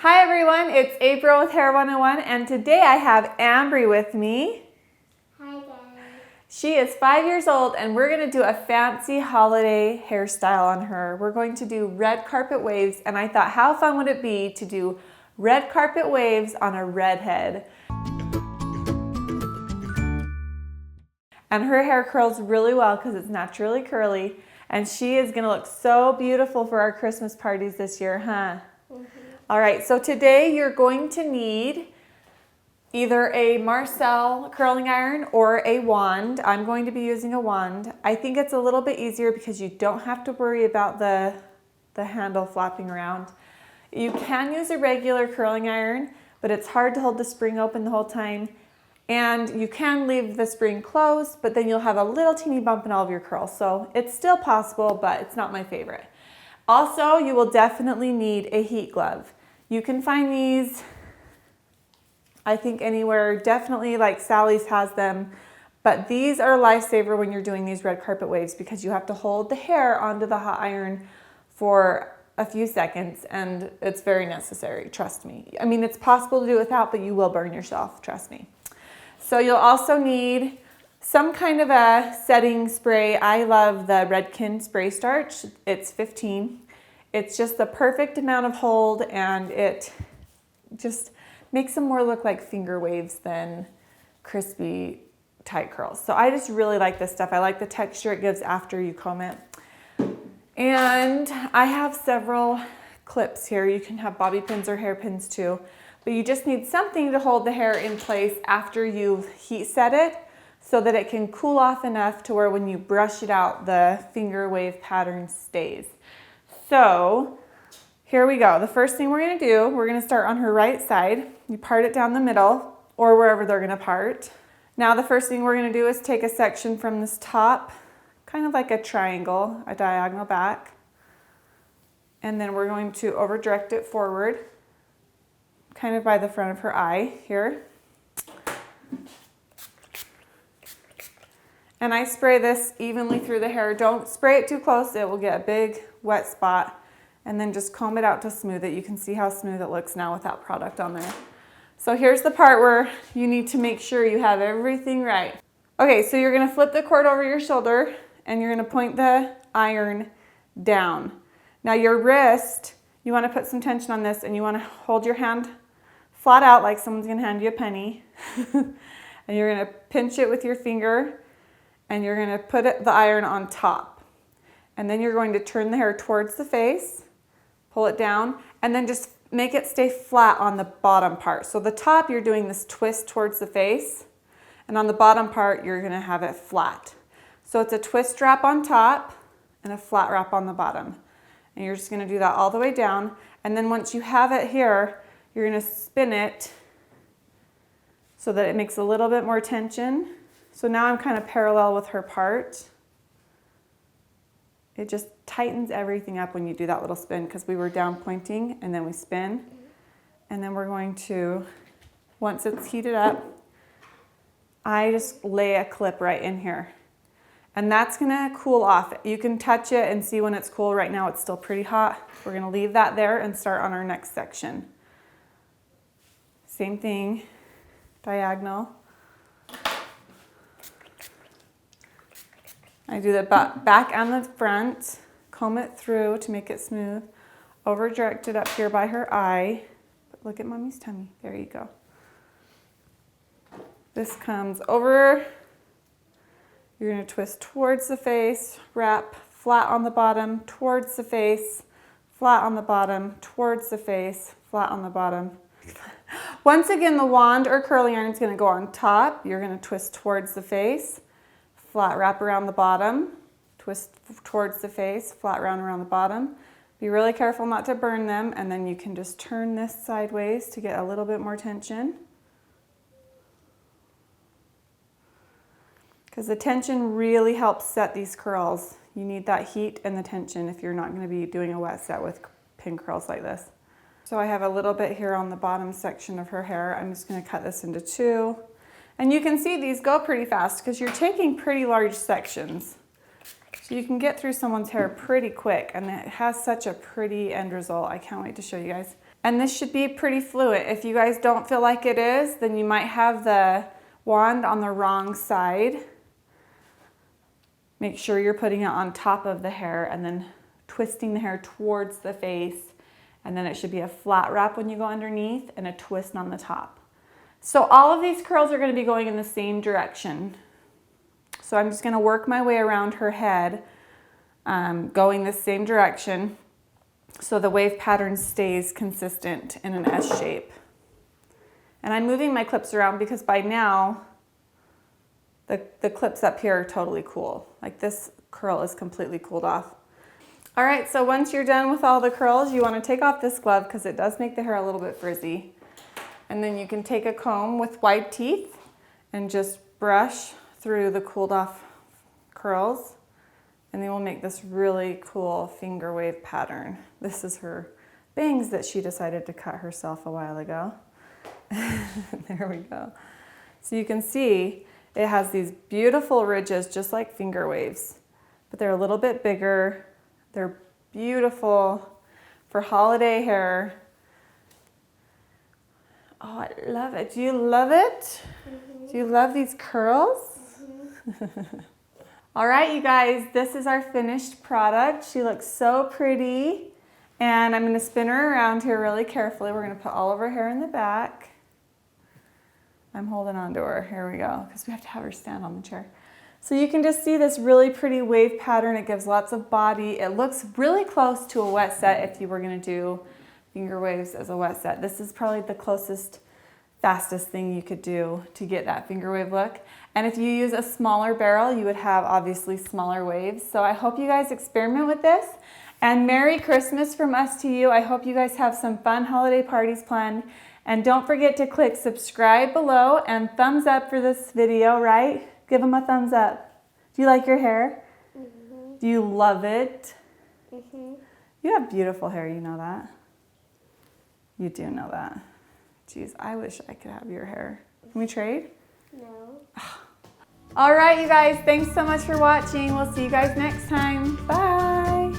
Hi everyone, it's April with Hair 101 and today I have Ambry with me. Hi guys. She is 5 years old and we're going to do a fancy holiday hairstyle on her. We're going to do red carpet waves and I thought how fun would it be to do red carpet waves on a redhead. And her hair curls really well because it's naturally curly and she is going to look so beautiful for our Christmas parties this year, huh? All right, so today you're going to need either a Marcel curling iron or a wand. I'm going to be using a wand. I think it's a little bit easier because you don't have to worry about the handle flapping around. You can use a regular curling iron, but it's hard to hold the spring open the whole time. And you can leave the spring closed, but then you'll have a little teeny bump in all of your curls. So it's still possible, but it's not my favorite. Also, you will definitely need a heat glove. You can find these, I think anywhere, definitely like Sally's has them, but these are a lifesaver when you're doing these red carpet waves because you have to hold the hair onto the hot iron for a few seconds and it's very necessary, trust me. I mean, it's possible to do without, but you will burn yourself, trust me. So you'll also need some kind of a setting spray. I love the Redken spray starch. It's 15. It's just the perfect amount of hold and it just makes them more look like finger waves than crispy tight curls. So I just really like this stuff. I like the texture it gives after you comb it. And I have several clips here. You can have bobby pins or hairpins too, but you just need something to hold the hair in place after you've heat set it so that it can cool off enough to where when you brush it out, the finger wave pattern stays. So here we go. The first thing we're going to do, we're going to start on her right side. You part it down the middle or wherever they're going to part. Now the first thing we're going to do is take a section from this top, kind of like a triangle, a diagonal back. And then we're going to over direct it forward, kind of by the front of her eye here. And I spray this evenly through the hair. Don't spray it too close, it will get a big wet spot. And then just comb it out to smooth it. You can see how smooth it looks now without product on there. So here's the part where you need to make sure you have everything right. Okay, so you're gonna flip the cord over your shoulder and you're gonna point the iron down. Now your wrist, you wanna put some tension on this and you wanna hold your hand flat out like someone's gonna hand you a penny. And you're gonna pinch it with your finger and you're gonna put the iron on top. And then you're going to turn the hair towards the face, pull it down, and then just make it stay flat on the bottom part. So the top, you're doing this twist towards the face, and on the bottom part, you're gonna have it flat. So it's a twist wrap on top and a flat wrap on the bottom. And you're just gonna do that all the way down. And then once you have it here, you're gonna spin it so that it makes a little bit more tension. So now I'm kind of parallel with her part. It just tightens everything up when you do that little spin because we were down pointing and then we spin. And then we're going to, once it's heated up, I just lay a clip right in here. And that's gonna cool off. You can touch it and see when it's cool. Right now it's still pretty hot. We're gonna leave that there and start on our next section. Same thing, diagonal. I do the back and the front, comb it through to make it smooth, over direct it up here by her eye. Look at mommy's tummy, there you go. This comes over, you're gonna twist towards the face, wrap flat on the bottom, towards the face, flat on the bottom, towards the face, flat on the bottom. Once again, the wand or curling iron is gonna go on top, you're gonna twist towards the face, flat wrap around the bottom, twist towards the face, flat round around the bottom. Be really careful not to burn them, and then you can just turn this sideways to get a little bit more tension. Because the tension really helps set these curls. You need that heat and the tension if you're not going to be doing a wet set with pin curls like this. So I have a little bit here on the bottom section of her hair. I'm just going to cut this into two. And you can see these go pretty fast because you're taking pretty large sections. So you can get through someone's hair pretty quick and it has such a pretty end result. I can't wait to show you guys. And this should be pretty fluid. If you guys don't feel like it is, then you might have the wand on the wrong side. Make sure you're putting it on top of the hair and then twisting the hair towards the face. And then it should be a flat wrap when you go underneath and a twist on the top. So all of these curls are going to be going in the same direction. So I'm just going to work my way around her head, going the same direction so the wave pattern stays consistent in an S shape. And I'm moving my clips around because by now the clips up here are totally cool. Like this curl is completely cooled off. All right, so once you're done with all the curls, you want to take off this glove because it does make the hair a little bit frizzy. And then you can take a comb with wide teeth and just brush through the cooled off curls. And then we'll make this really cool finger wave pattern. This is her bangs that she decided to cut herself a while ago. There we go. So you can see it has these beautiful ridges just like finger waves, but they're a little bit bigger. They're beautiful for holiday hair. Oh, I love it. Do you love it? Mm-hmm. Do you love these curls? Mm-hmm. All right, you guys, this is our finished product. She looks so pretty. And I'm gonna spin her around here really carefully. We're gonna put all of her hair in the back. I'm holding on to her, here we go, because we have to have her stand on the chair. So you can just see this really pretty wave pattern. It gives lots of body. It looks really close to a wet set if you were gonna do finger waves as a wet set. This is probably the closest, fastest thing you could do to get that finger wave look. And if you use a smaller barrel, you would have obviously smaller waves. So I hope you guys experiment with this. And Merry Christmas from us to you. I hope you guys have some fun holiday parties planned. And don't forget to click subscribe below and thumbs up for this video, right? Give them a thumbs up. Do you like your hair? Mm-hmm. Do you love it? Mm-hmm. You have beautiful hair, you know that. You do know that. Jeez, I wish I could have your hair. Can we trade? No. All right, you guys, thanks so much for watching. We'll see you guys next time. Bye.